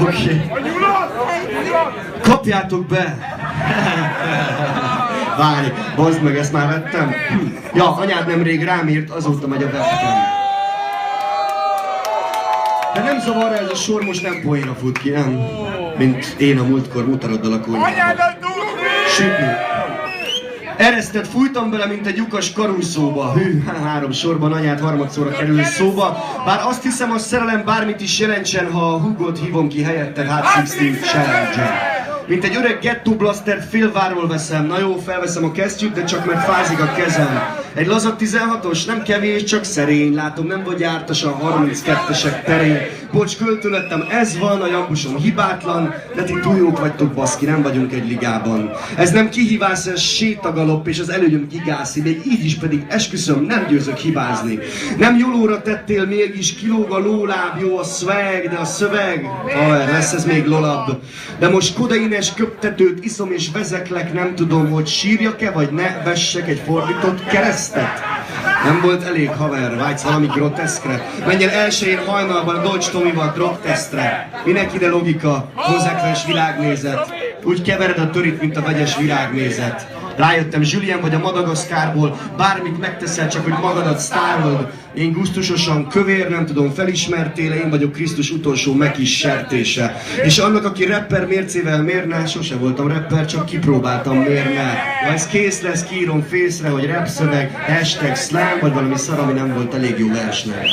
Oké. Kapjátok be! Várj, bazd meg, ezt már vettem. Ja, anyád nemrég rám írt, azóta megy a webcam. De nem zavarra, ez a sor most nem poénra fut ki, nem? Mint én a múltkor mutaroddal a konyhában. Sütni. Eresztet fújtam bele, mint egy lyukas karúszóba. Hű, 3 sorban anyád harmadszorra kerül szóba. Bár azt hiszem, a szerelem bármit is jelentsen, ha a Hugot hívom ki helyette, hát 16 challenge. Mint egy öreg gettó blastert félváról veszem. Na jó, felveszem a kesztyűt, de csak mert fázik a kezem. Egy laza 16-os, nem kevés, csak szerény. Látom, nem vagy jártas a 32-esek terén. Bocs, költő lettem, ez van, a jambusom hibátlan, de ti túl jók vagytok, baszki, nem vagyunk egy ligában. Ez nem kihívás, ez sétagalopp, és az előnyöm gigászi, még így is pedig esküszöm, nem győzök hibázni. Nem jólóra tettél, mégis kilóg a lóláb, jó a swag, de a szöveg, haver, lesz ez még lolabb. De most kodeines köptetőt iszom és vezeklek, nem tudom, hogy sírjak-e, vagy ne vessek egy fordított keresztet. Nem volt elég, haver, vágysz valami groteszkre? Menj el elsőjén hajnalban a Dolcs Tomival drogtesztre. Minek ide logika, konzekvens világnézet. Úgy kevered a törit, mint a vegyes virágnézet. Rájöttem, Julien vagy a Madagaszkárból, bármit megteszel, csak hogy magadat sztárolod. Én gusztusosan kövér, nem tudom, felismertél, én vagyok Krisztus utolsó mekis sertése. És annak, aki rapper mércével mérne, sose voltam rapper, csak kipróbáltam mérne. Ha ez kész lesz, kiírom fészre, hogy rap szöveg, hashtag slam, vagy valami szar, ami nem volt elég jó versnek.